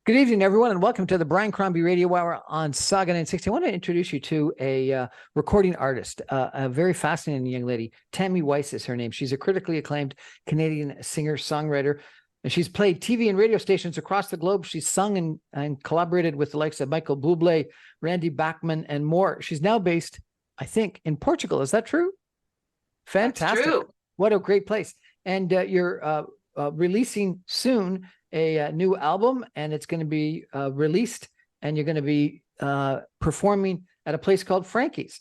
Good evening, everyone, and welcome to the Brian Crombie Radio Hour on Saga 960. I want to introduce you to a recording artist, a very fascinating young lady. Tammy Weis is her name. She's a critically acclaimed Canadian singer-songwriter, and she's played TV and radio stations across the globe. She's sung and collaborated with the likes of Michael Bublé, Randy Bachman, and more. She's now based, I think, in Portugal. Is that true? Fantastic. That's true. What a great place. And you're releasing soon a new album, and it's going to be released, and you're going to be performing at a place called Frankie's,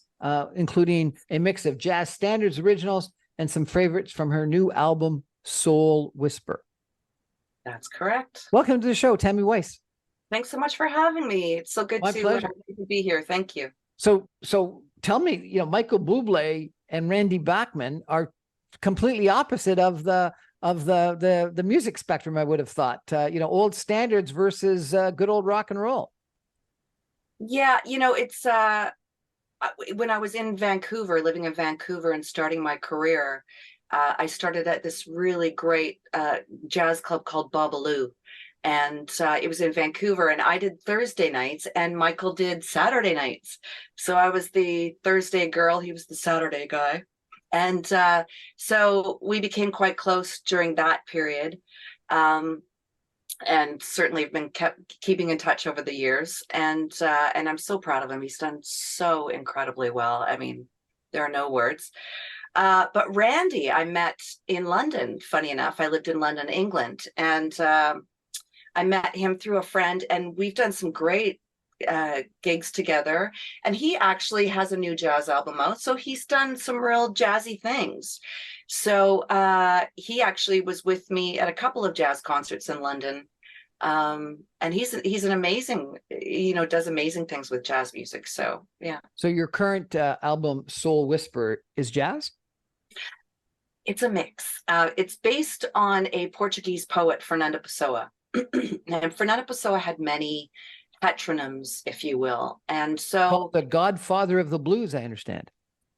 including a mix of jazz standards, originals, and some favorites from her new album, Soul Whisper. That's correct. Welcome to the show, Tammy Weis. Thanks so much for having me. It's so good to be here. Thank you. So tell me, Michael Bublé and Randy Bachman are completely opposite of the music spectrum, I would have thought. Old standards versus good old rock and roll. Yeah, it's when I was in Vancouver, living in Vancouver and starting my career, I started at this really great jazz club called Babalu. And it was in Vancouver, and I did Thursday nights and Michael did Saturday nights. So I was the Thursday girl, he was the Saturday guy. And so we became quite close during that period, and certainly have been keeping in touch over the years. And I'm so proud of him. He's done so incredibly well. I mean, there are no words. But Randy, I met in London. Funny enough, I lived in London, England, and I met him through a friend, and we've done some great gigs together. And he actually has a new jazz album out, so he's done some real jazzy things. So he actually was with me at a couple of jazz concerts in London, and he's an amazing, does amazing things with jazz music. So yeah. So your current album, Soul Whisper, is jazz? It's a mix. It's based on a Portuguese poet, Fernando Pessoa. And Fernando Pessoa had many heteronyms, if you will. And so the godfather of the blues, I understand.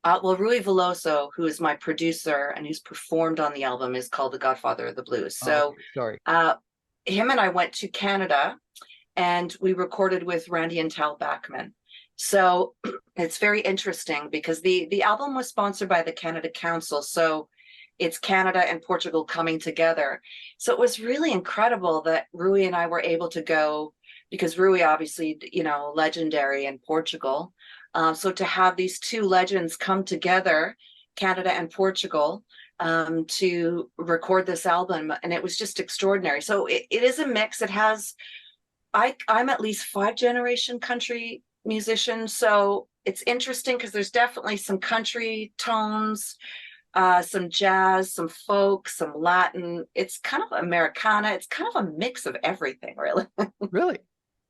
Well, Rui Veloso, who is my producer and who's performed on the album, is called the godfather of the blues. So sorry. Him and I went to Canada and we recorded with Randy and Tal Bachman. So it's very interesting because the album was sponsored by the Canada Council. So it's Canada and Portugal coming together. So it was really incredible that Rui and I were able to go, because Rui, obviously, legendary in Portugal. So to have these two legends come together, Canada and Portugal, to record this album, and it was just extraordinary. So it is a mix. It has, I'm at least 5-generation country musician. So it's interesting because there's definitely some country tones, some jazz, some folk, some Latin. It's kind of Americana. It's kind of a mix of everything, really. Really?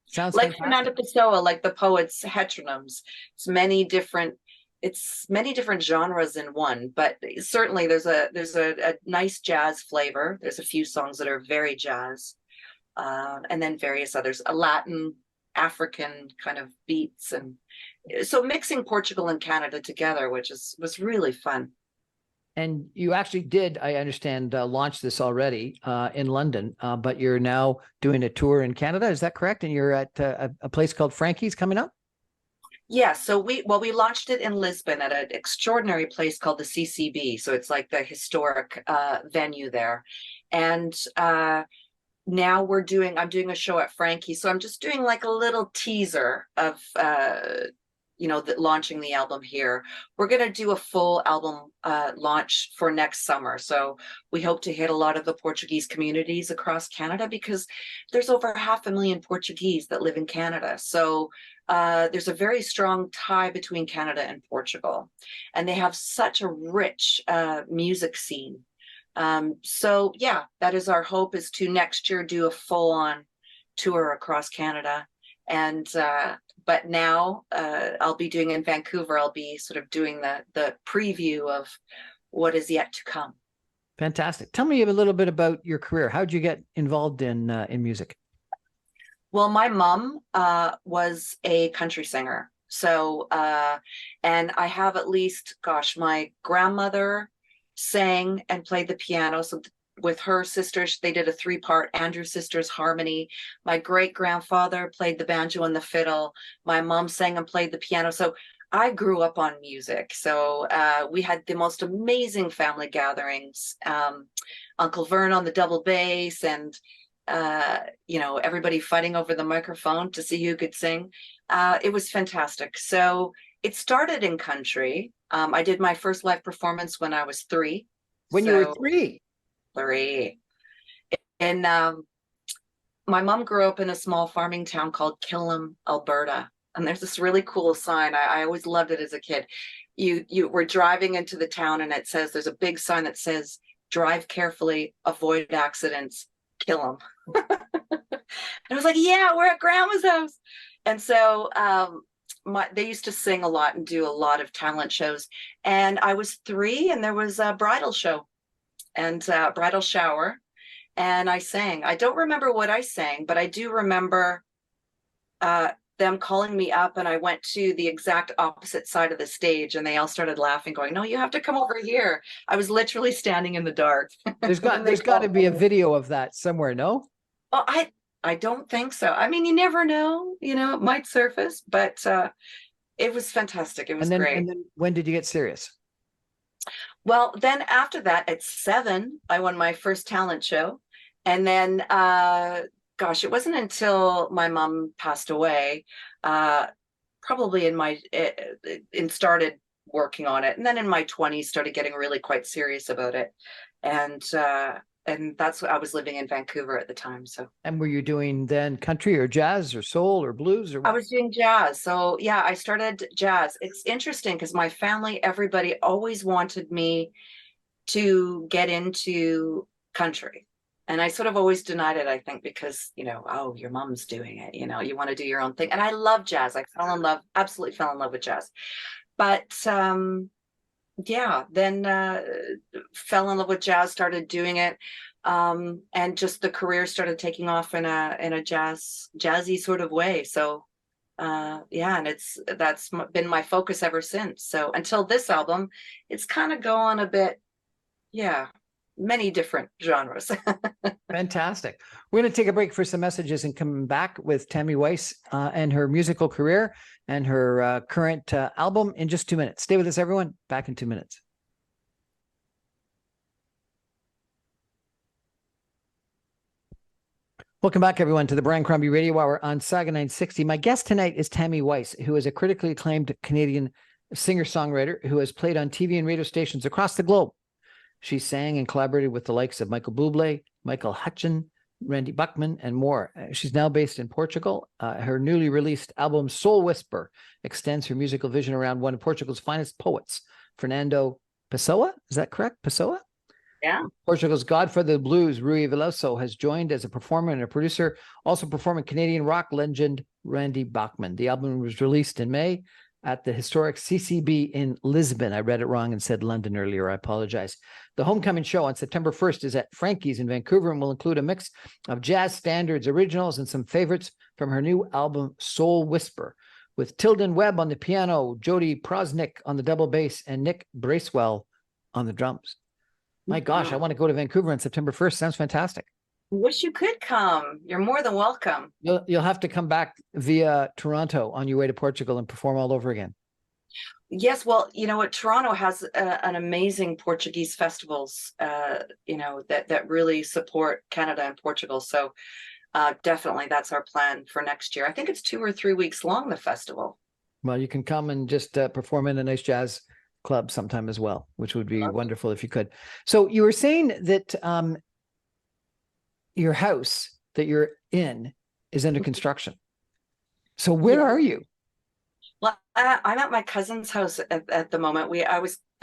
Sounds like fantastic. Fernando Pessoa, like the poet's heteronyms. It's many different genres in one, but certainly there's a nice jazz flavor. There's a few songs that are very jazz, and then various others, a Latin, African kind of beats, and so mixing Portugal and Canada together, which was really fun. And you actually did, I understand, launch this already in London, but you're now doing a tour in Canada. Is that correct? And you're at a place called Frankie's coming up? Yeah, so we launched it in Lisbon at an extraordinary place called the CCB. So it's like the historic venue there. And now I'm doing a show at Frankie's. So I'm just doing like a little teaser of launching the album here. We're going to do a full album launch for next summer. So we hope to hit a lot of the Portuguese communities across Canada, because there's over 500,000 Portuguese that live in Canada. So there's a very strong tie between Canada and Portugal, and they have such a rich music scene. So yeah, that is our hope, is to next year do a full-on tour across Canada. And but now I'll be doing in Vancouver, I'll be sort of doing the preview of what is yet to come. Fantastic. Tell me a little bit about your career. How'd you get involved in music? Well, my mom was a country singer. So, and I have at least, my grandmother sang and played the piano. So with her sisters. They did a 3-part Andrew Sisters harmony. My great grandfather played the banjo and the fiddle. My mom sang and played the piano. So I grew up on music. So we had the most amazing family gatherings. Uncle Vern on the double bass, and everybody fighting over the microphone to see who could sing. It was fantastic. So it started in country. I did my first live performance when I was 3. When you were 3? 3. And my mom grew up in a small farming town called Killam, Alberta. And there's this really cool sign. I always loved it as a kid. You were driving into the town, and there's a big sign that says, "Drive carefully, avoid accidents, kill them." I was like, yeah, we're at grandma's house. And so they used to sing a lot and do a lot of talent shows. And I was 3, and there was a bridal show and bridal shower. And I sang. I don't remember what I sang, but I do remember them calling me up, and I went to the exact opposite side of the stage, and they all started laughing, going, "No, you have to come over here." I was literally standing in the dark. There's got to be a video of that somewhere, no? Oh, I don't think so. I mean, you never know, it might surface, but it was fantastic. It was great. And then when did you get serious? Well, then after that, at 7, I won my first talent show. And then, gosh, it wasn't until my mom passed away, probably in started working on it. And then in my 20s, started getting really quite serious about it. And that's what I was living in Vancouver at the time. So. And were you doing then country or jazz or soul or blues or what? I was doing jazz. So yeah, I started jazz. It's interesting because my family, everybody always wanted me to get into country. And I sort of always denied it, I think, because, oh, your mom's doing it, you want to do your own thing. And I love jazz. I absolutely fell in love with jazz. But yeah, then fell in love with jazz, started doing it. And just the career started taking off in a jazzy sort of way. So yeah, and that's been my focus ever since. So until this album, it's kind of going a bit, yeah, many different genres. Fantastic. We're going to take a break for some messages and come back with Tammy Weis and her musical career and her current album in just 2 minutes. Stay with us, everyone. Back in 2 minutes. Welcome back, everyone, to the Brian Crombie Radio Hour on Saga 960. My guest tonight is Tammy Weis, who is a critically acclaimed Canadian singer-songwriter who has played on TV and radio stations across the globe. She sang and collaborated with the likes of Michael Bublé, Michael Hutchin, Randy Buckman, and more. She's now based in Portugal. Her newly released album, Soul Whisper, extends her musical vision around one of Portugal's finest poets, Fernando Pessoa. Is that correct? Pessoa? Yeah. Portugal's godfather of the blues, Rui Veloso, has joined as a performer and a producer, also performing Canadian rock legend Randy Buckman. The album was released in May at the historic CCB in Lisbon. I read it wrong and said London earlier. I apologize. The homecoming show on September 1st is at Frankie's in Vancouver and will include a mix of jazz standards, originals, and some favorites from her new album, Soul Whisper, with Tilden Webb on the piano, Jody Prosnick on the double bass, and Nick Bracewell on the drums. My gosh, I want to go to Vancouver on September 1st. Sounds fantastic. Wish you could come. You're more than welcome. You'll have to come back via Toronto on your way to Portugal and perform all over again. Yes, well, you know what? Toronto has an amazing Portuguese festivals, that really support Canada and Portugal. So definitely that's our plan for next year. I think it's 2 or 3 weeks long, the festival. Well, you can come and just perform in a nice jazz club sometime as well, which would be wonderful if you could. So you were saying that your house that you're in is under construction. So where are you? Well, I'm at my cousin's house at the moment.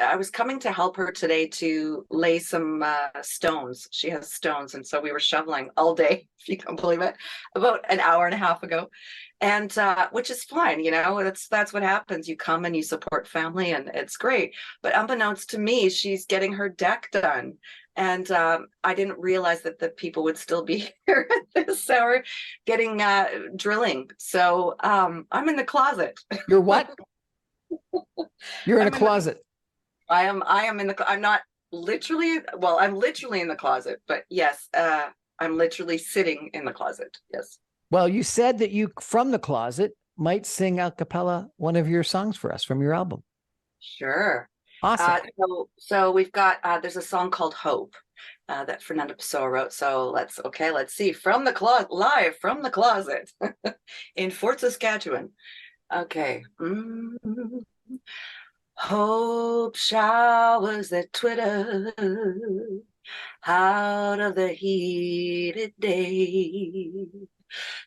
I was coming to help her today to lay some stones. She has stones, and so we were shoveling all day, if you can believe it, about an hour and a half ago, and which is fine. That's what happens. You come and you support family, and it's great. But unbeknownst to me, she's getting her deck done. And I didn't realize that the people would still be here at this hour getting drilling. So I'm in the closet. You're what? You're in a closet. I am in the. I'm not literally, well, I'm literally in the closet, but yes, I'm literally sitting in the closet. Yes. Well, you said that you, from the closet, might sing a cappella one of your songs for us from your album. Sure. Awesome. So we've got there's a song called Hope that Fernando Pessoa wrote. So let's see. From the closet, live from the closet in Fort Saskatchewan. Okay. Hope showers that twitter out of the heated day.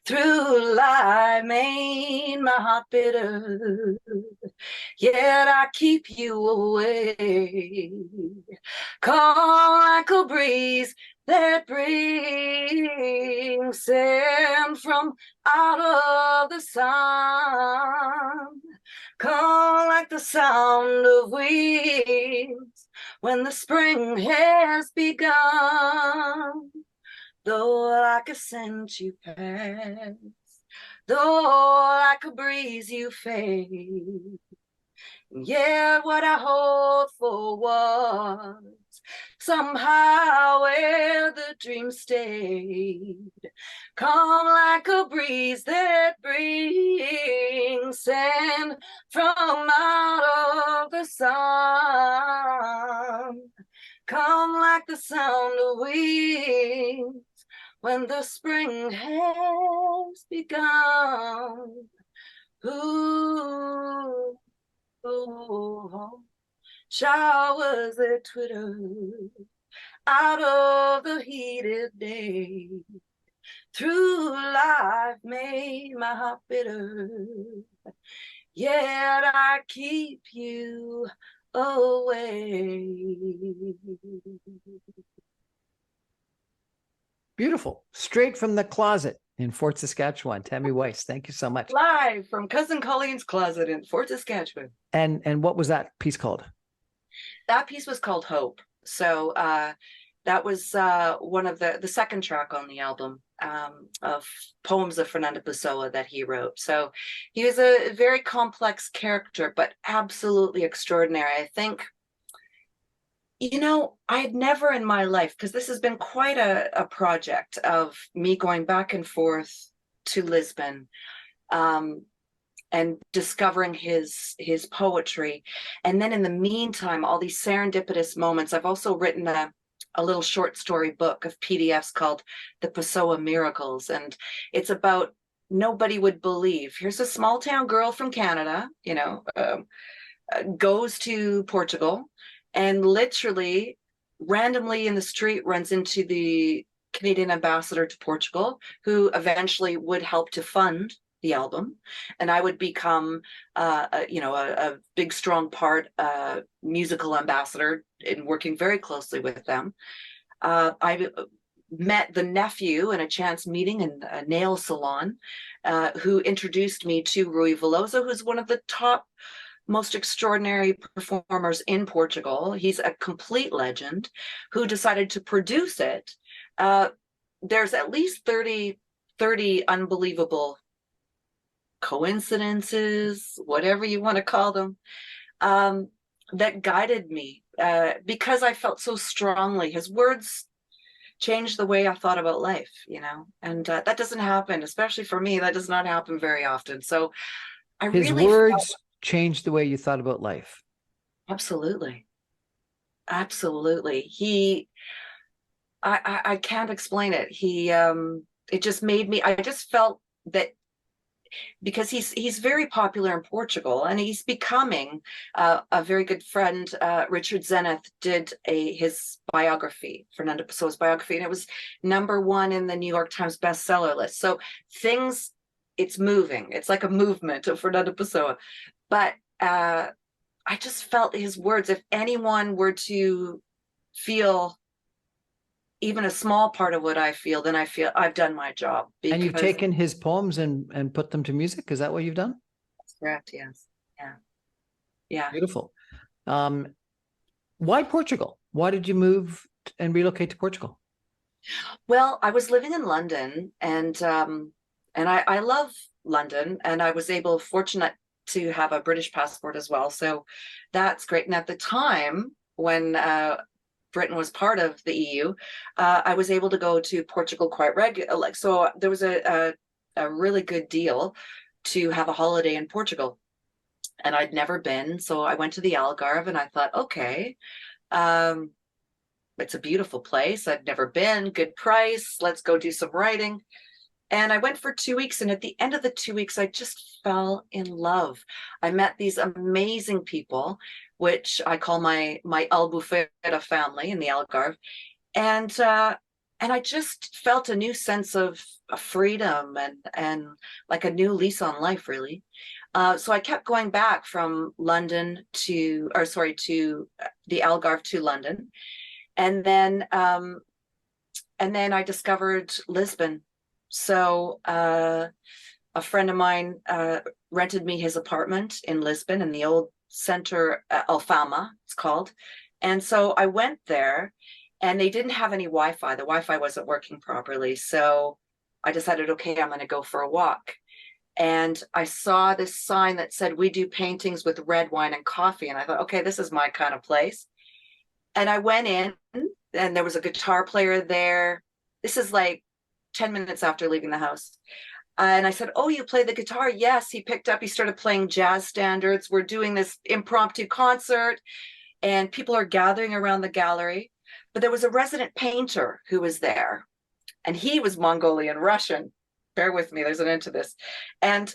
Through life made my heart bitter, yet I keep you away. Call like a breeze that brings sand from out of the sun. Call like the sound of wings when the spring has begun. Though like a scent you pass, though like a breeze you fade, yet what I hoped for was somehow where the dream stayed. Come like a breeze that brings sand from out of the sun. Come like the sound of wings when the spring has begun. Ooh, ooh, showers that twitter out of the heated day. Through life made my heart bitter, yet I keep you away. Beautiful. Straight from the closet in Fort Saskatchewan. Tammy Weis, thank you so much. Live from Cousin Colleen's closet in Fort Saskatchewan. And what was that piece called? That piece was called Hope. So that was one of the second track on the album of poems of Fernando Pessoa that he wrote. So he was a very complex character, but absolutely extraordinary. I think, you know, I had never in my life, because this has been quite a project of me going back and forth to Lisbon and discovering his poetry. And then in the meantime, all these serendipitous moments. I've also written a little short story book of PDFs called The Pessoa Miracles. And it's about, nobody would believe, here's a small town girl from Canada, you know, goes to Portugal and literally randomly in the street runs into the Canadian ambassador to Portugal, who eventually would help to fund the album, and I would become a big strong part musical ambassador in working very closely with them. I met the nephew in a chance meeting in a nail salon, who introduced me to Rui Veloso, who's one of the top most extraordinary performers in Portugal. He's a complete legend who decided to produce it. There's at least 30 unbelievable coincidences, whatever you want to call them, that guided me because I felt so strongly. His words changed the way I thought about life, you know, and that doesn't happen, especially for me. That does not happen very often. So His words changed the way you thought about life. Absolutely. Absolutely. I can't explain it. It just made me, I just felt that because he's very popular in Portugal and he's becoming a very good friend. Richard Zenith did his biography, Fernando Pessoa's biography, and it was #1 in the New York Times bestseller list. So it's moving. It's like a movement of Fernando Pessoa. But I just felt his words, if anyone were to feel even a small part of what I feel, then I feel I've done my job. And you've taken his poems and put them to music. Is that what you've done? That's correct. Yes. Yeah. Yeah. Beautiful. Why Portugal? Why did you move and relocate to Portugal? Well, I was living in London, and I love London, and I was fortunate to have a British passport as well. So that's great. And at the time when Britain was part of the EU, I was able to go to Portugal quite regular. Like, so there was a really good deal to have a holiday in Portugal, and I'd never been. So I went to the Algarve, and I thought, okay, it's a beautiful place. I've never been. Good price. Let's go do some writing. And I went for 2 weeks, and at the end of the 2 weeks, I just fell in love. I met these amazing people, which I call my Albufera family in the Algarve, and I just felt a new sense of freedom and like a new lease on life, really. So I kept going back from London to, or sorry, to the Algarve to London, and then I discovered Lisbon. So a friend of mine rented me his apartment in Lisbon, in the old center, Alfama, it's called. And so I went there, and they didn't have any Wi-Fi. The Wi-Fi wasn't working properly. So I decided, okay, I'm going to go for a walk. And I saw this sign that said, "We do paintings with red wine and coffee." And I thought, okay, this is my kind of place. And I went in, and there was a guitar player there. This is like 10 minutes after leaving the house. And I said, "Oh, you play the guitar?" Yes. He picked up, he started playing jazz standards. We're doing this impromptu concert, and people are gathering around the gallery. But there was a resident painter who was there, and he was Mongolian Russian. Bear with me, there's an end to this. And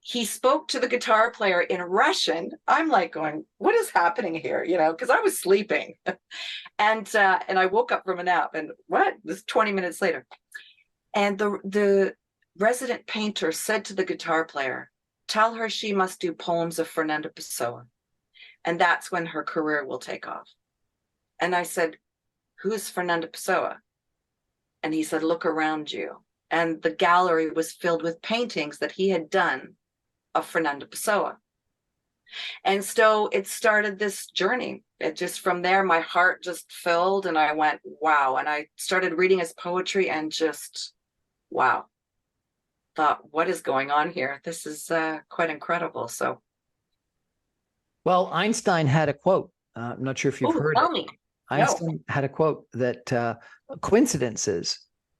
he spoke to the guitar player in Russian. I'm like going, what is happening here? You know, because I was sleeping. And I woke up from a nap, and what? This 20 minutes later. And the resident painter said to the guitar player, "Tell her she must do poems of Fernando Pessoa, and that's when her career will take off." And I said, "Who's Fernando Pessoa?" And he said, "Look around you." And the gallery was filled with paintings that he had done of Fernando Pessoa. And so it started this journey. It just, from there, my heart just filled, and I went, wow. And I started reading his poetry, and just, wow. Thought, what is going on here? This is quite incredible. So, Well, Einstein had a quote. I'm not sure if you've heard tell it. me. Einstein had a quote that coincidences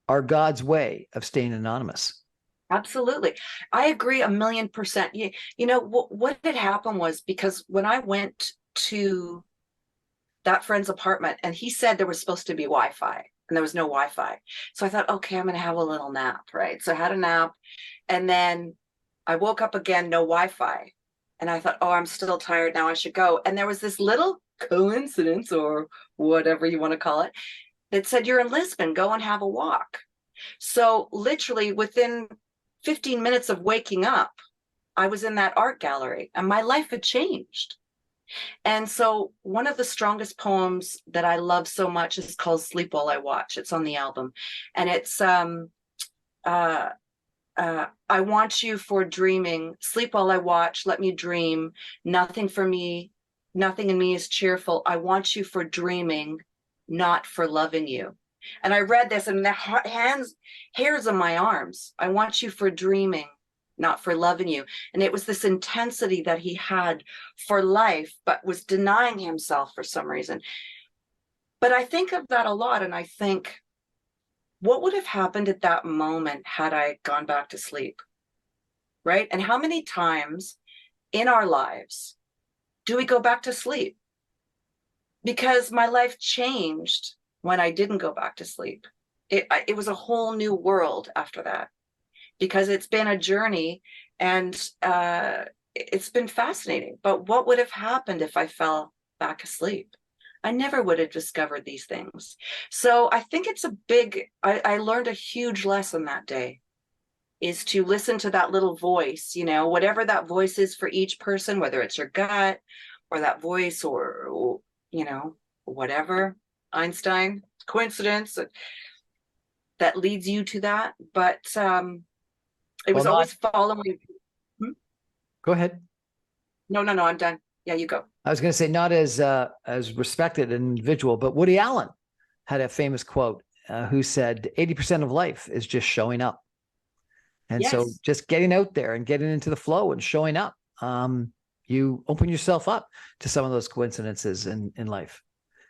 are God's way of staying anonymous. Absolutely. I agree 1,000,000%. You know, what had happened was, because when I went to that friend's apartment, and he said there was supposed to be Wi-Fi, and there was no Wi-Fi. So I thought, okay, I'm going to have a little nap, right? So I had a nap, and then I woke up again, no Wi-Fi. And I thought, oh, I'm still tired now, I should go. And there was this little coincidence, or whatever you want to call it, that said, "You're in Lisbon, go and have a walk." So literally within 15 minutes of waking up, I was in that art gallery, and my life had changed. And so one of the strongest poems that I love so much is called "Sleep While I Watch." It's on the album. And it's, "I want you for dreaming. Sleep while I watch. Let me dream. Nothing for me. Nothing in me is cheerful. I want you for dreaming, not for loving you." And I read this, and the hairs on my arms. "I want you for dreaming, not for loving you." And it was this intensity that he had for life, but was denying himself for some reason. But I think of that a lot, and I think, what would have happened at that moment had I gone back to sleep? Right? And how many times in our lives do we go back to sleep? Because my life changed when I didn't go back to sleep. It was a whole new world after that, because it's been a journey, and it's been fascinating. But what would have happened if I fell back asleep? I never would have discovered these things. So I think it's I learned a huge lesson that day, is to listen to that little voice, you know, whatever that voice is for each person, whether it's your gut or that voice, or you know, whatever, Einstein, coincidence that leads you to that. But it was always following. Go ahead. No, I'm done. Yeah, you go. I was going to say, not as respected an individual, but Woody Allen had a famous quote who said 80% of life is just showing up. And Yes. so just getting out there and getting into the flow and showing up, you open yourself up to some of those coincidences in life.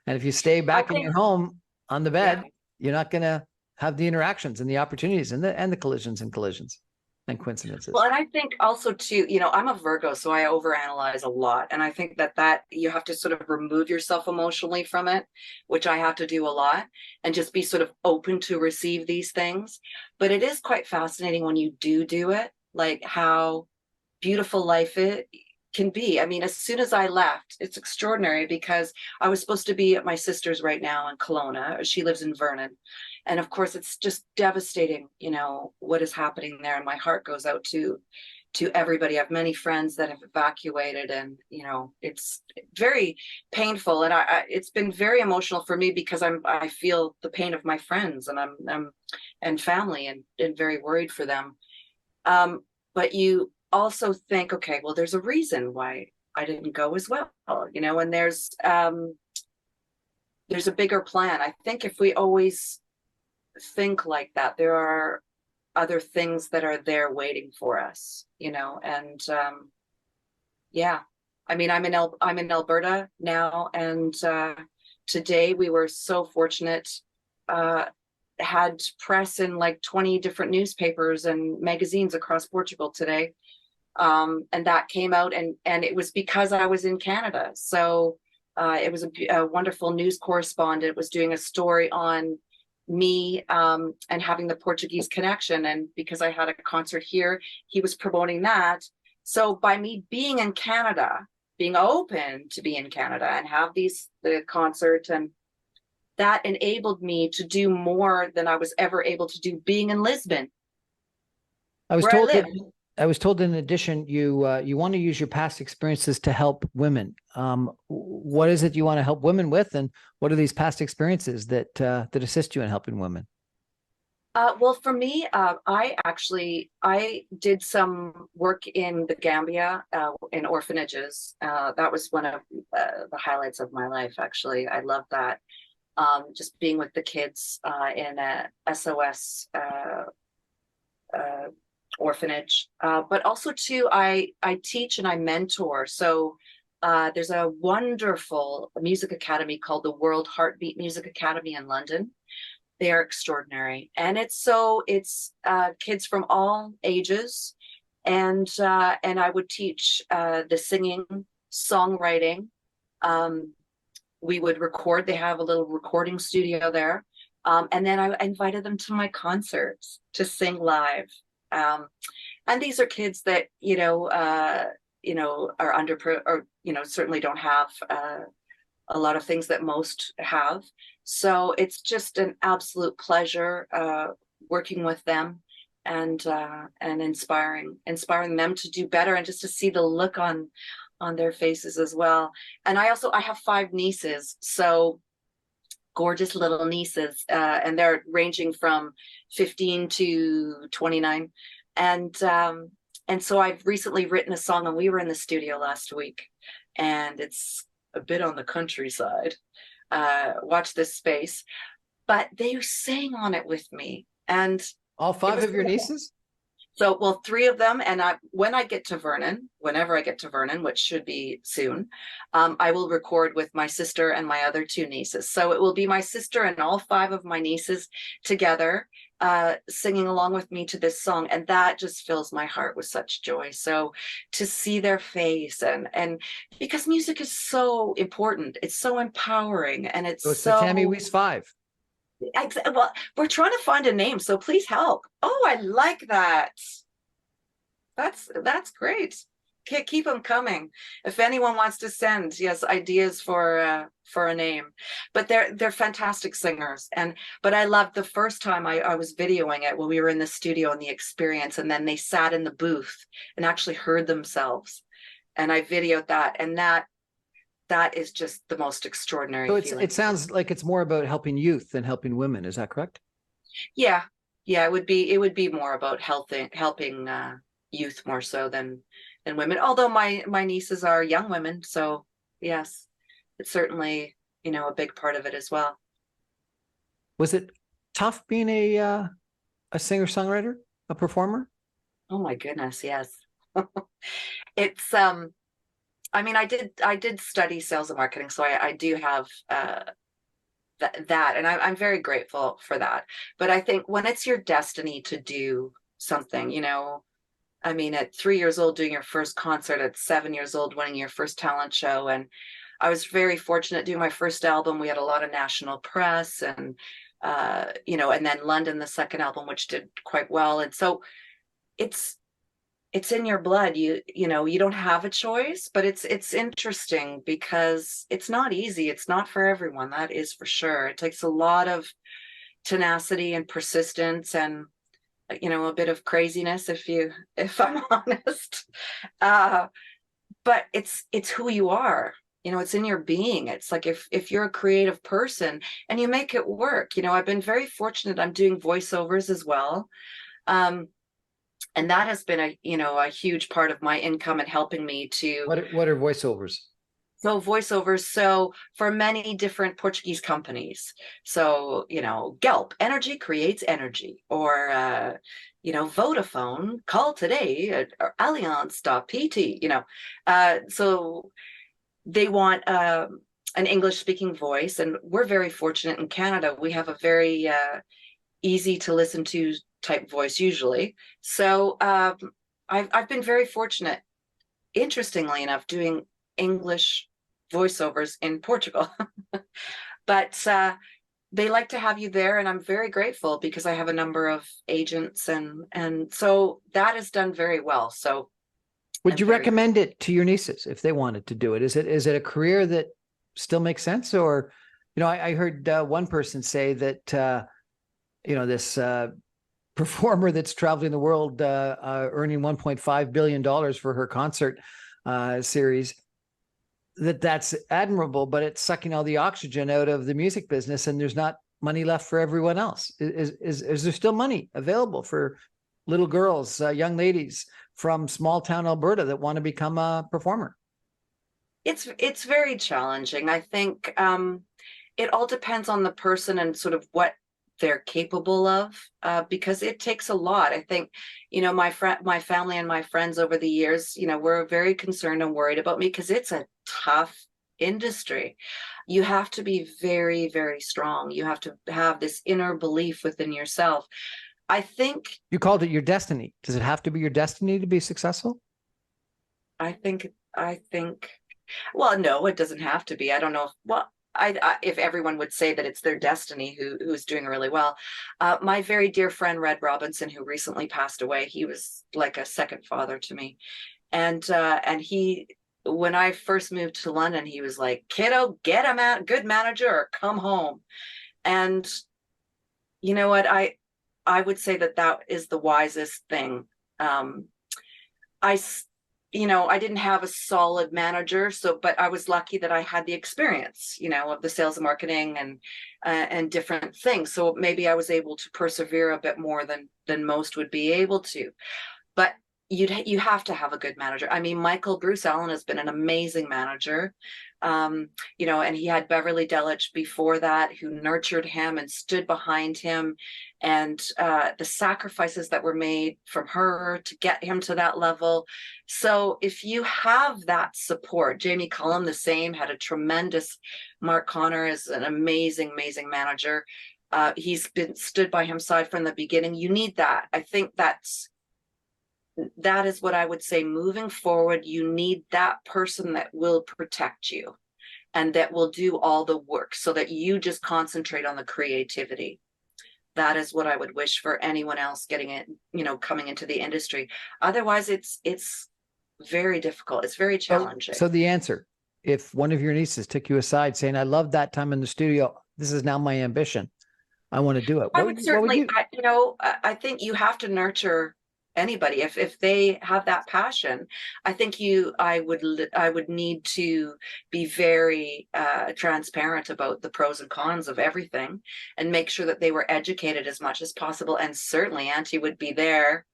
And if you stay back in think, your home on the yeah. bed, you're not going to have the interactions and the opportunities and the collisions and coincidences. Well, and I think also too, I'm a Virgo, so I overanalyze a lot. And I think that you have to sort of remove yourself emotionally from it, which I have to do a lot, and just be sort of open to receive these things. But it is quite fascinating when you do it, like how beautiful life it can be. I mean, as soon as I left, it's extraordinary because I was supposed to be at my sister's right now in Kelowna. She lives in Vernon. And of course, it's just devastating, what is happening there. And my heart goes out to everybody. I have many friends that have evacuated, and it's very painful. And it's been very emotional for me because I feel the pain of my friends, and I'm and family, and very worried for them. But you also think, okay, well, there's a reason why I didn't go as well, and there's a bigger plan. I think if we always think like that, there are other things that are there waiting for us, and yeah. I mean, I'm in Alberta now, and today we were so fortunate, had press in like 20 different newspapers and magazines across Portugal today. And that came out, and it was because I was in Canada. So it was a wonderful news correspondent was doing a story on me, and having the Portuguese connection. And because I had a concert here, he was promoting that. So by me being in Canada, being open to be in Canada and have the concert, and that enabled me to do more than I was ever able to do being in Lisbon, I was where I told live. in addition, you want to use your past experiences to help women. What is it you want to help women with, and what are these past experiences that assist you in helping women? Well, for me, I did some work in the Gambia, in orphanages. That was one of the highlights of my life. Actually, I love that. Just being with the kids in a SOS orphanage, but also too, I teach and I mentor. So there's a wonderful music academy called the World Heartbeat Music Academy in London. They are extraordinary, and it's kids from all ages, and I would teach the singing, songwriting. We would record. They have a little recording studio there, and then I invited them to my concerts to sing live. And these are kids that are under, or certainly don't have a lot of things that most have. So it's just an absolute pleasure working with them, and inspiring them to do better, and just to see the look on their faces as well. And I have 5 nieces, so gorgeous little nieces, and they're ranging from 15 to 29. And so I've recently written a song, and we were in the studio last week, and it's a bit on the countryside. Watch this space. But they sang on it with me. And all 5 of your nieces? So, well, 3 of them. And whenever I get to Vernon, which should be soon, I will record with my sister and my other 2 nieces. So it will be my sister and all 5 of my nieces together, singing along with me to this song. And that just fills my heart with such joy. So to see their face, and because music is so important, it's so empowering, and it's So it's the Tammy Weis 5. Well, we're trying to find a name, so please help. Oh, I like that. That's great. Keep them coming. If anyone wants to send ideas for a name, but they're fantastic singers. But I loved the first time I was videoing it when we were in the studio, and the experience, and then they sat in the booth and actually heard themselves, and I videoed that, and that is just the most extraordinary feeling. It sounds like it's more about helping youth than helping women. Is that correct? Yeah. It would be more about helping youth more so than women. Although my nieces are young women, so yes, it's certainly a big part of it as well. Was it tough being a singer-songwriter, a performer? Oh my goodness, yes. It's I mean, I did study sales and marketing, so I do have that, and I'm very grateful for that. But I think when it's your destiny to do something, you know, I mean, at 3 years old, doing your first concert, at 7 years old, winning your first talent show. And I was very fortunate doing my first album. We had a lot of national press and, you know, and then London, the second album, which did quite well. And so it's, it's in your blood. You know, you don't have a choice, but it's interesting because it's not easy. It's not for everyone. That is for sure. It takes a lot of tenacity and persistence and, you know, a bit of craziness, if I'm honest. uh but it's who you are. You know, it's in your being. It's like if you're a creative person and you make it work. You know, I've been very fortunate. I'm doing voiceovers as well. um and that has been a, you know, a huge part of my income and helping me to. What are voiceovers? So voiceovers, so for many different Portuguese companies. So, you know, Gelp, energy creates energy, or you know, Vodafone, call today at or Allianz.pt, you know. So they want an English speaking voice, and we're very fortunate in Canada. We have a very easy to listen to type voice usually. So I've been very fortunate, interestingly enough, doing English voiceovers in Portugal. But they like to have you there, and I'm very grateful because I have a number of agents, and so that is done very well. So Would I'm you very. recommend it to your nieces if they wanted to do it? Is it a career that still makes sense? Or, you know, I heard one person say that, you know, this performer that's traveling the world, earning $1.5 billion for her concert series, that's admirable, but it's sucking all the oxygen out of the music business, and there's not money left for everyone else. Is there still money available for little girls, young ladies from small town Alberta that want to become a performer? It's very challenging. I think it all depends on the person and sort of what they're capable of, because it takes a lot. I think, you know, my family and my friends over the years, you know, were very concerned and worried about me because it's a tough industry. You have to be very, very strong. You have to have this inner belief within yourself. I think, You called it your destiny. Does it have to be your destiny to be successful? I think, well, no, it doesn't have to be. I don't know if, well, if everyone would say that it's their destiny who's doing really well. My very dear friend Red Robinson, who recently passed away, he was like a second father to me. And he, when I first moved to London, he was like, "Kiddo, get a good manager or come home." And you know what? I would say that that is the wisest thing. Um, I, you know, I didn't have a solid manager, so but I was lucky that I had the experience, you know, of the sales and marketing and different things. So maybe I was able to persevere a bit more than most would be able to. But you have to have a good manager. I mean, Michael Bruce Allen has been an amazing manager. You know, and he had Beverly Delich before that, who nurtured him and stood behind him, and the sacrifices that were made from her to get him to that level. So if you have that support, Jamie Cullum, the same, had a tremendous. Mark Connor is an amazing, amazing manager. He's been stood by his side from the beginning. You need that. I think that is what I would say moving forward. You need that person that will protect you and that will do all the work so that you just concentrate on the creativity. That is what I would wish for anyone else getting it, you know, coming into the industry. Otherwise, it's very difficult. It's very challenging. So the answer, if one of your nieces took you aside saying, "I love that time in the studio. This is now my ambition. I want to do it." I would What would certainly, you? you know, I think you have to nurture anybody if they have that passion. I think I would need to be very transparent about the pros and cons of everything and make sure that they were educated as much as possible. And certainly Auntie would be there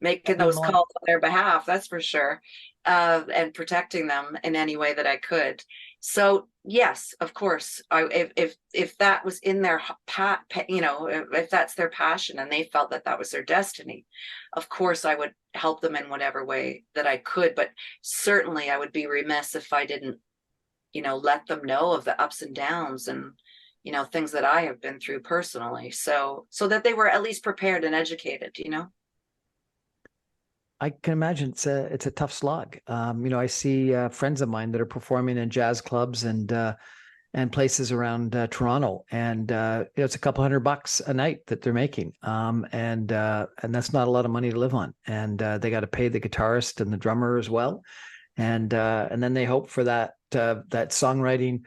making those Everyone. calls on their behalf, that's for sure, and protecting them in any way that I could. So yes, of course, if that was in their if that's their passion and they felt that that was their destiny, of course I would help them in whatever way that I could. But certainly I would be remiss if I didn't, let them know of the ups and downs and, things that I have been through personally. So that they were at least prepared and educated. I can imagine it's a tough slog. I see friends of mine that are performing in jazz clubs and places around Toronto, and it's a couple $100 a night that they're making, and that's not a lot of money to live on. And they got to pay the guitarist and the drummer as well, and then they hope for that songwriting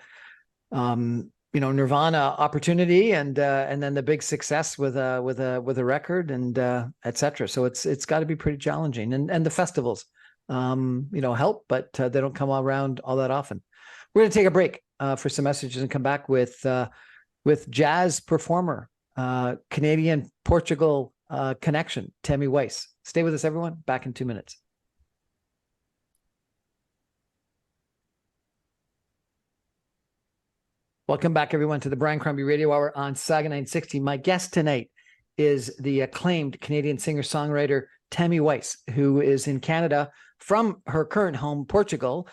Nirvana opportunity, and then the big success with a record, and etc. So it's got to be pretty challenging, and the festivals help, but they don't come around all that often. We're going to take a break for some messages and come back with jazz performer, Canadian Portugal connection, Tammy Weis. Stay with us, everyone. Back in 2 minutes. Welcome back, everyone, to the Brian Crombie Radio Hour on Saga 960. My guest tonight is the acclaimed Canadian singer-songwriter Tammy Weis, who is in Canada from her current home, Portugal,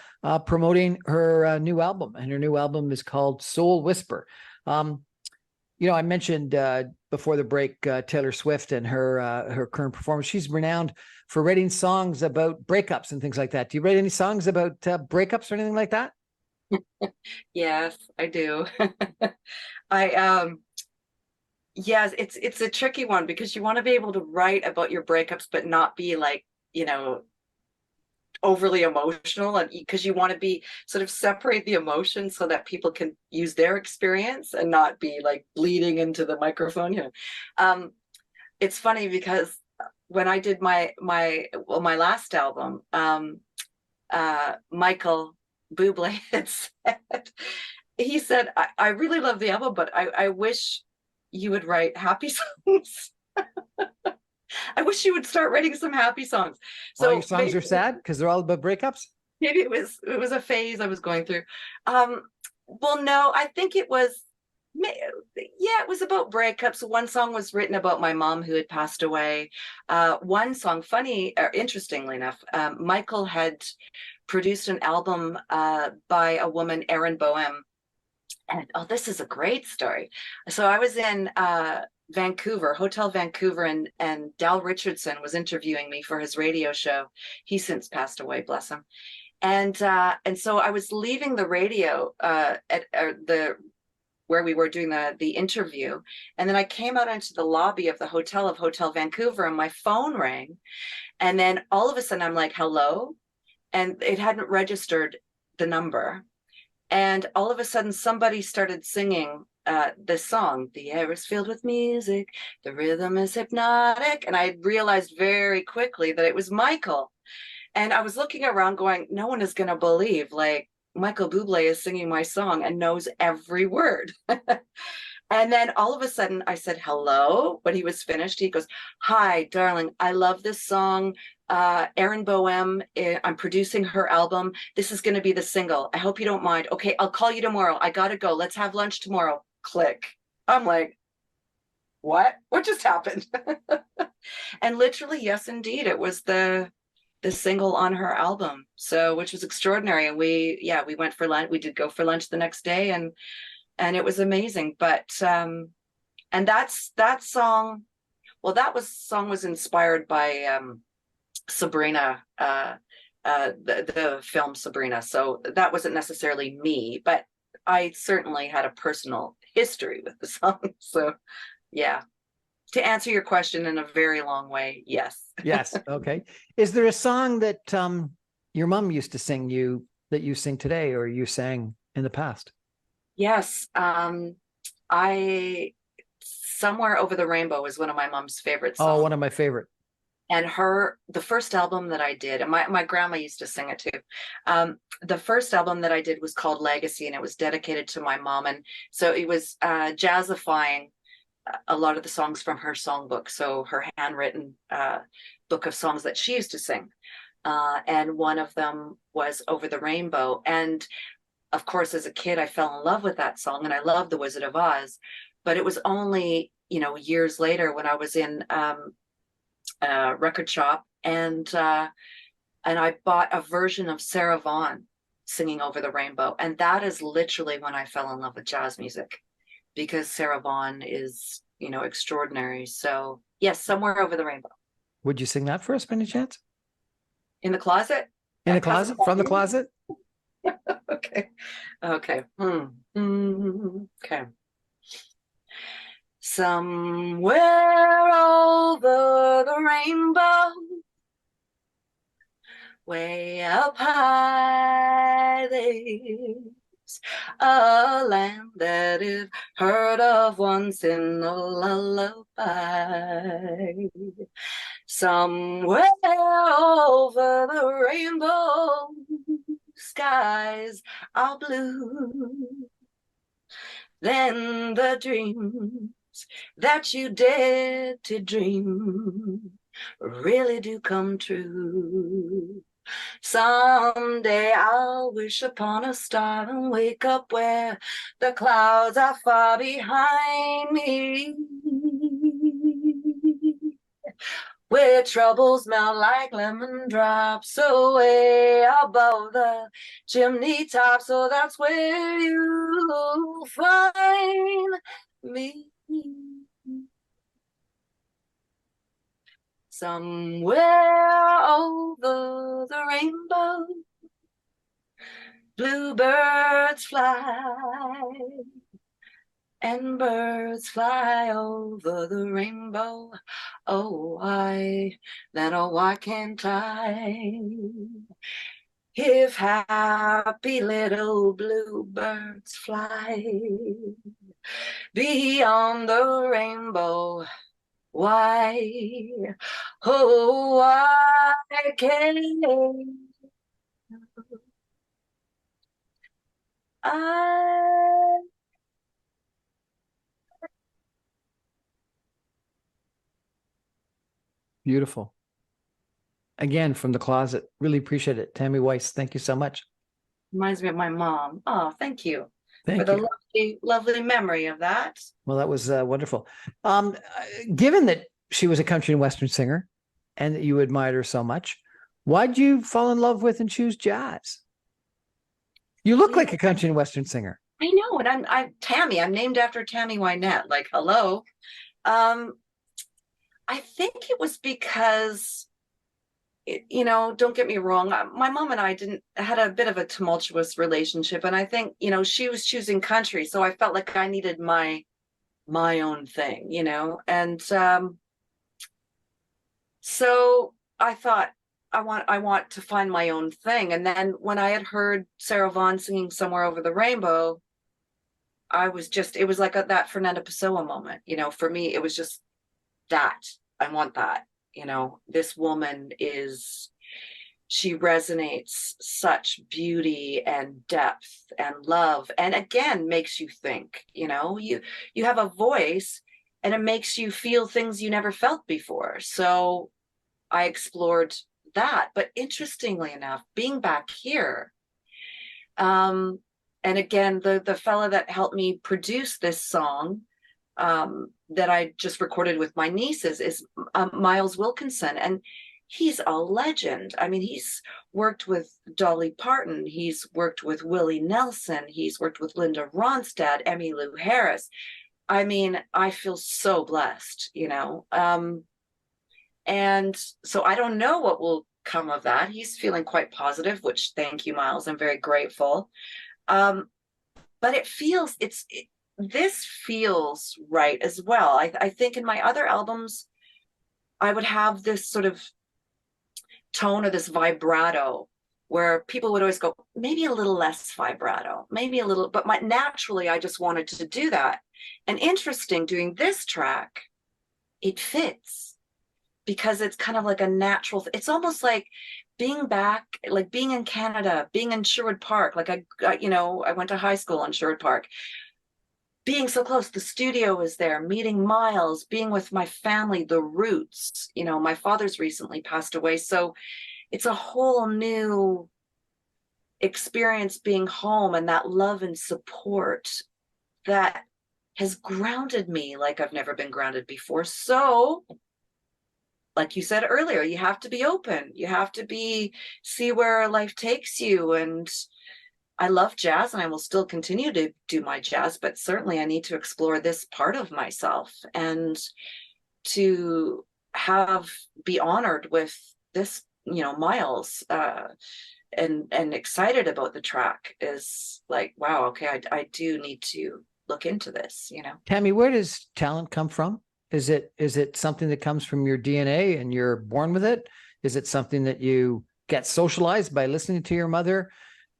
promoting her new album. And her new album is called Soul Whisper. I mentioned before the break Taylor Swift and her current performance. She's renowned for writing songs about breakups and things like that. Do you write any songs about breakups or anything like that? Yes, I do. I yes, it's a tricky one because you want to be able to write about your breakups but not be like, overly emotional, and because you want to be sort of separate the emotions so that people can use their experience and not be like bleeding into the microphone. It's funny because when I did my last album, Michael Bublé had said, he said, I really love the album, but I wish you would write happy songs. I wish you would start writing some happy songs. So all your So songs are sad because they're all about breakups? maybe it was a phase I was going through. Well, no, I think it was, it was about breakups. One song was written about my mom who had passed away. One song, funny or interestingly enough, Michael had produced an album by a woman, Erin Boehm. And this is a great story. So I was in Vancouver, Hotel Vancouver, and Dal Richardson was interviewing me for his radio show. He's since passed away, bless him. And so I was leaving the radio at the where we were doing the interview, and then I came out into the lobby of the Hotel Vancouver, and my phone rang, and then all of a sudden I'm like, hello, and it hadn't registered the number. And all of a sudden, somebody started singing this song, "The air is filled with music, the rhythm is hypnotic." And I realized very quickly that it was Michael. And I was looking around going, no one is going to believe, like, Michael Bublé is singing my song and knows every word. And then all of a sudden I said, hello. When he was finished, he goes, "Hi, darling. I love this song. Erin Boehm, I'm producing her album. This is going to be the single. I hope you don't mind. Okay, I'll call you tomorrow. I got to go. Let's have lunch tomorrow." Click. I'm like, what? What just happened? And literally, yes, indeed, it was the single on her album. So, which was extraordinary. And we went for lunch. We did go for lunch the next day, and it was amazing. But and that song, well, song was inspired by Sabrina, the film Sabrina. So that wasn't necessarily me, but I certainly had a personal history with the song. So yeah, to answer your question in a very long way, yes. Yes. Okay. Is there a song that your mom used to sing that you sing today, or you sang in the past? Yes. Somewhere Over the Rainbow is one of my mom's favorite songs. Oh, one of my favorite. And the first album that I did, and my grandma used to sing it too. The first album that I did was called Legacy, and it was dedicated to my mom. And so it was jazzifying a lot of the songs from her songbook. So her handwritten book of songs that she used to sing. And one of them was Over the Rainbow. And of course, as a kid, I fell in love with that song, and I loved The Wizard of Oz. But it was only, years later when I was in a record shop, and I bought a version of Sarah Vaughan singing Over the Rainbow. And that is literally when I fell in love with jazz music, because Sarah Vaughan is, extraordinary. So yes, Somewhere Over the Rainbow. Would you sing that for us by any chance? In the closet? In the closet? From the closet? Okay. Okay. Okay. Somewhere over the rainbow, way up high, there's a land that is heard of once in a lullaby. Somewhere over the rainbow, skies are blue. Then the dreams that you dared to dream really do come true. Someday I'll wish upon a star and wake up where the clouds are far behind me, where troubles melt like lemon drops away above the chimney top. So that's where you'll find me. Somewhere over the rainbow, bluebirds fly, and birds fly over the rainbow. Oh, why can't I? If happy little bluebirds fly beyond the rainbow, why, oh, why can't I? Beautiful. Again, from the closet. Really appreciate it. Tammy Weis, thank you so much. Reminds me of my mom. Oh, thank you for Thank the you. lovely, lovely memory of that. Well, that was wonderful. Given that she was a country and western singer and that you admired her so much, why'd you fall in love with and choose jazz? You look like a country and western singer. I know, and I'm Tammy. I'm named after Tammy Wynette. Like, hello. I think it was because, don't get me wrong, my mom and I had a bit of a tumultuous relationship, and I think, she was choosing country, so I felt like I needed my own thing, and so I thought, I want to find my own thing. And then when I had heard Sarah Vaughan singing Somewhere Over the Rainbow, it was like that Fernanda Pessoa moment, for me. It was just that. I want that. This woman she resonates such beauty and depth and love, and again makes you think. You have a voice, and it makes you feel things you never felt before. So I explored that. But interestingly enough, being back here, and again, the fella that helped me produce this song, that I just recorded with my nieces, is Miles Wilkinson, and he's a legend. I mean, he's worked with Dolly Parton, he's worked with Willie Nelson, he's worked with Linda Ronstadt, Emmylou Harris. I mean, I feel so blessed, and so I don't know what will come of that. He's feeling quite positive, which, thank you, Miles. I'm very grateful. But this feels right as well. I think in my other albums, I would have this sort of tone or this vibrato where people would always go, maybe a little less vibrato, maybe a little, but naturally I just wanted to do that. And interesting, doing this track, it fits, because it's kind of like a natural, it's almost like being back, like being in Canada, being in Sherwood Park. Like I went to high school in Sherwood Park. Being so close, the studio is there, meeting Miles, being with my family, the roots. My father's recently passed away. So it's a whole new experience being home and that love and support that has grounded me like I've never been grounded before. So, like you said earlier, you have to be open. You have to see where life takes you. And I love jazz and I will still continue to do my jazz, but certainly I need to explore this part of myself and to be honored with this, Miles, and excited about the track is like, wow, okay, I do need to look into this. Tammy, where does talent come from? Is it something that comes from your DNA and you're born with it? Is it something that you get socialized by listening to your mother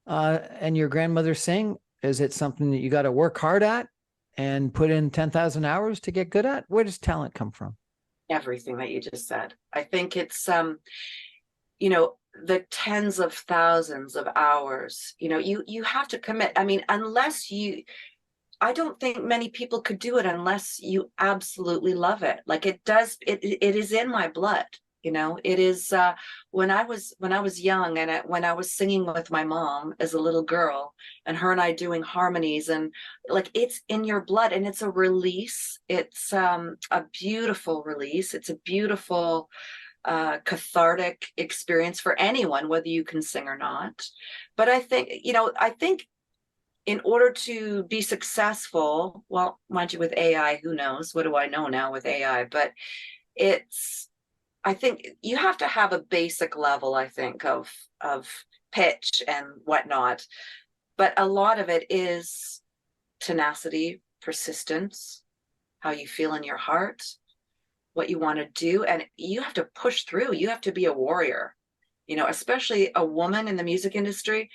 and your grandmother sing? Is it something that you got to work hard at and put in 10,000 hours to get good at? Where does talent come from? Everything that you just said. I think it's the tens of thousands of hours. You have to commit. I mean, I don't think many people could do it unless you absolutely love it. Like it is in my blood. It is when I was young and when I was singing with my mom as a little girl and her and I doing harmonies, and like it's in your blood, and it's a release. It's a beautiful release. It's a beautiful cathartic experience for anyone, whether you can sing or not. But I think in order to be successful, well, mind you, with AI, who knows? What do I know now with AI? But I think you have to have a basic level, I think, of pitch and whatnot. But a lot of it is tenacity, persistence, how you feel in your heart, what you want to do. And you have to push through. You have to be a warrior, especially a woman in the music industry.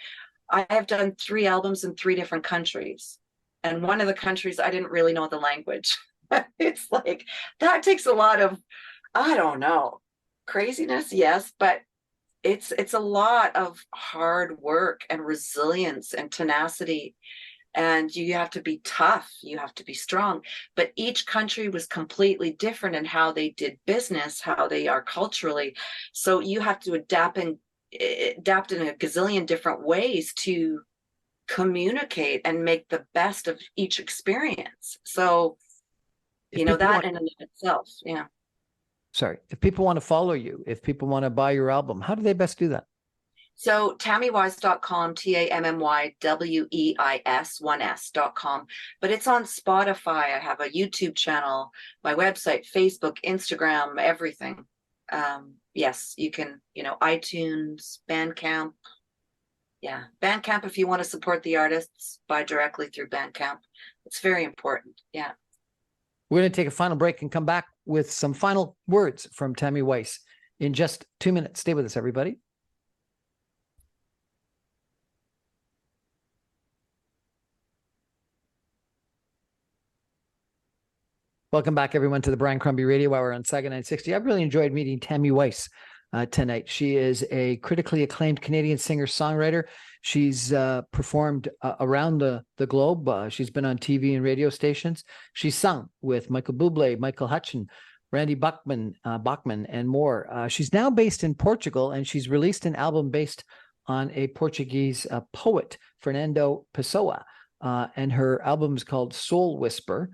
I have done 3 albums in 3 different countries. And one of the countries, I didn't really know the language. It's like, that takes a lot of, I don't know, craziness, yes, but it's a lot of hard work and resilience and tenacity. And you have to be tough, you have to be strong. But each country was completely different in how they did business, how they are culturally. So you have to adapt in a gazillion different ways to communicate and make the best of each experience. So, that in and of itself, yeah. Sorry, if people want to follow you, if people want to buy your album, how do they best do that? So TammyWeis.com, TammyWeis1s.com, but it's on Spotify. I have a YouTube channel, my website, Facebook, Instagram, everything. Yes, you can, iTunes, Bandcamp. Yeah, Bandcamp, if you want to support the artists, buy directly through Bandcamp. It's very important. Yeah. We're going to take a final break and come back with some final words from Tammy Weis in just 2 minutes. Stay with us, everybody. Welcome back, everyone, to the Brian Crombie Radio Hour on Saga 960. I've really enjoyed meeting Tammy Weis tonight. She is a critically acclaimed Canadian singer-songwriter. She's performed around the globe. She's been on TV and radio stations. She's sung with Michael Bublé, Michael Hutchence, Randy Bachman, and more. She's now based in Portugal, and she's released an album based on a Portuguese poet, Fernando Pessoa, and her album is called Soul Whisper.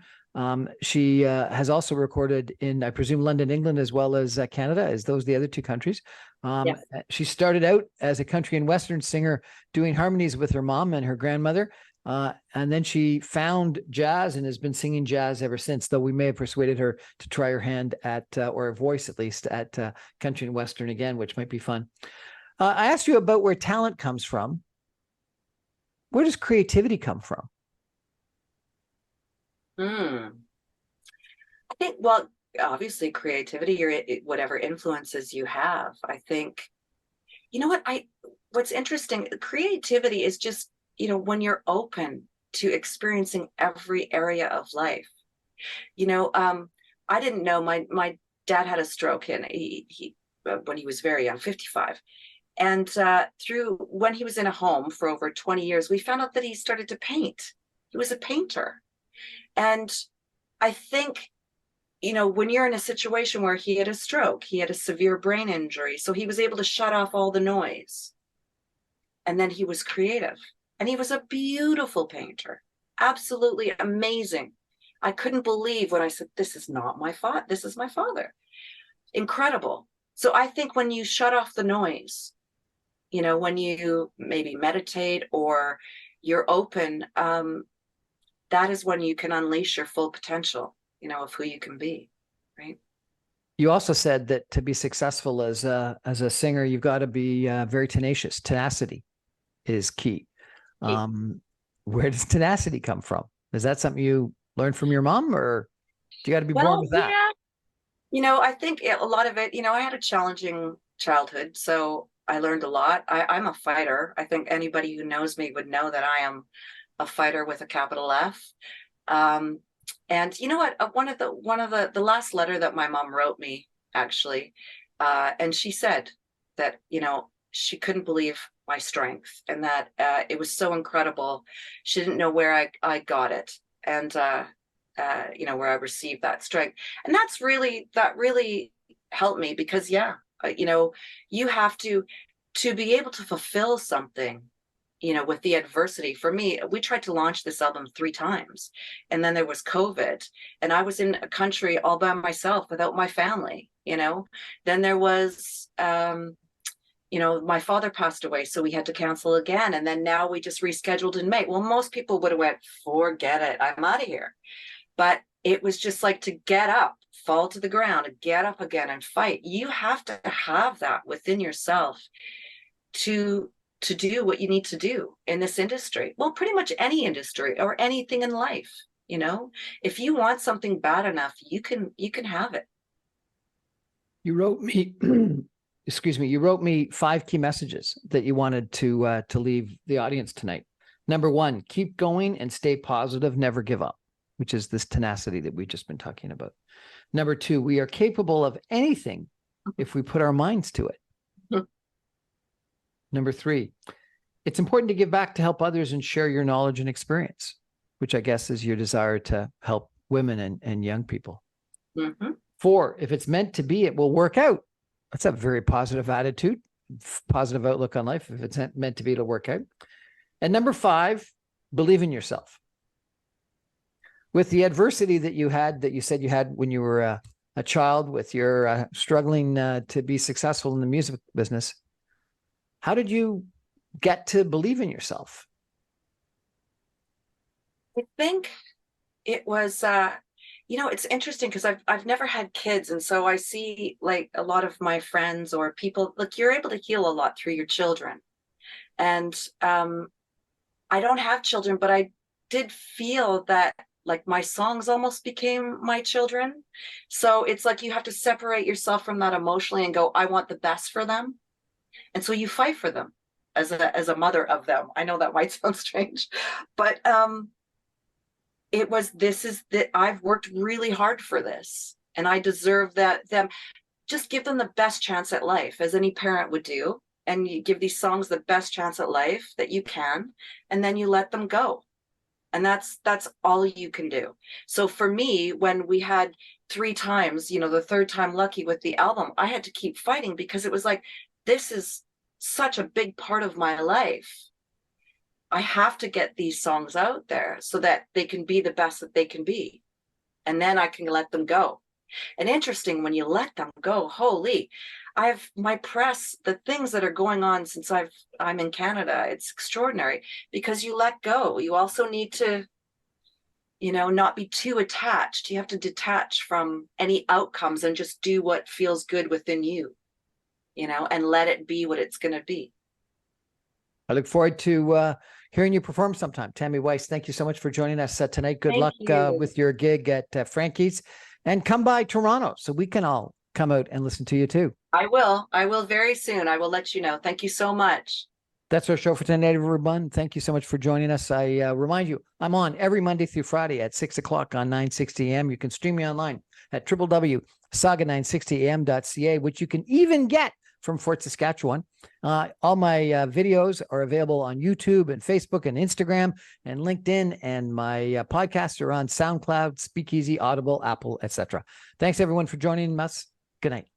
She has also recorded in, I presume, London, England, as well as Canada, as those the other 2 countries. Yes. She started out as a country and Western singer doing harmonies with her mom and her grandmother. And then she found jazz and has been singing jazz ever since, though we may have persuaded her to try her hand at, or her voice at least, at country and Western again, which might be fun. I asked you about where talent comes from. Where does creativity come from? I think, well, obviously creativity or whatever influences you have. I think, what's interesting, creativity is just, when you're open to experiencing every area of life. I didn't know my dad had a stroke and he when he was very young, 55. And when he was in a home for over 20 years, we found out that he started to paint. He was a painter. And I think, when you're in a situation where he had a stroke, he had a severe brain injury, so he was able to shut off all the noise. and then he was creative, and he was a beautiful painter, absolutely amazing. I couldn't believe when I said, this is not my father, this is my father. Incredible. So I think when you shut off the noise, you know, when you maybe meditate or you're open, that is when you can unleash your full potential, you know, of who you can be, right? You also said that to be successful as a singer, you've got to be very tenacious. Tenacity is key. Where does tenacity come from? Is that something you learned from your mom, or do you got to be born with that? Yeah, you know, I think a lot of it, you know, I had a challenging childhood, so I learned a lot. I'm a fighter. I think anybody who knows me would know that I am a fighter with a capital F. Um, and you know what? The last letter that my mom wrote me, actually, and she said that, you know, she couldn't believe my strength, and that it was so incredible. She didn't know where I got it, and you know, where I received that strength. And that really helped me, because yeah, you know, you have to be able to fulfill something, you know, with the adversity. For me, we tried to launch this album 3 times, and then there was COVID, and I was in a country all by myself without my family, you know. Then there was you know, my father passed away, so we had to cancel again, and then now we just rescheduled in May. Well, most people would have went, forget it, I'm out of here. But it was just like, to get up, fall to the ground, get up again and fight. You have to have that within yourself to do what you need to do in this industry. Well, pretty much any industry or anything in life, you know. If you want something bad enough, you can have it. You wrote me, excuse me, you wrote me 5 key messages that you wanted to leave the audience tonight. Number 1, keep going and stay positive, never give up, which is this tenacity that we've just been talking about. Number 2, we are capable of anything if we put our minds to it. Number 3, it's important to give back to help others and share your knowledge and experience, which I guess is your desire to help women and young people. 4, if it's meant to be, it will work out. That's a very positive attitude, positive outlook on life. If it's meant to be, it'll work out. And number 5, believe in yourself. With the adversity that you had, that you said you had when you were a child, with your struggling to be successful in the music business, how did you get to believe in yourself? I think it was, you know, it's interesting because I've never had kids, and so I see, like, a lot of my friends or people, look, you're able to heal a lot through your children. And I don't have children, but I did feel that, like, my songs almost became my children. So it's like you have to separate yourself from that emotionally and go, I want the best for them. And so you fight for them as a mother of them. I know that might sound strange, but it was, this is that I've worked really hard for this, and I deserve that. Them, just give them the best chance at life, as any parent would do, and you give these songs the best chance at life that you can, and then you let them go. And that's all you can do. So for me, when we had 3 times, you know, the 3rd time lucky with the album, I had to keep fighting, because it was like, this is such a big part of my life. I have to get these songs out there so that they can be the best that they can be. And then I can let them go. And interesting, when you let them go, holy, I've my press, the things that are going on since I'm in Canada, it's extraordinary, because you let go. You also need to, you know, not be too attached. You have to detach from any outcomes and just do what feels good within you, you know, and let it be what it's going to be. I look forward to hearing you perform sometime. Tammy Weis, thank you so much for joining us tonight. Good luck with your gig at Frankie's, and come by Toronto so we can all come out and listen to you too. I will very soon. I will let you know. Thank you so much. That's our show for tonight, everyone. Thank you so much for joining us. I remind you, I'm on every Monday through Friday at 6 o'clock on 960 AM. You can stream me online at www.saga960am.ca, which you can even get from Fort Saskatchewan. All my videos are available on YouTube and Facebook and Instagram and LinkedIn, and my podcasts are on SoundCloud, Speakeasy, Audible, Apple, etc. Thanks everyone for joining us. Good night.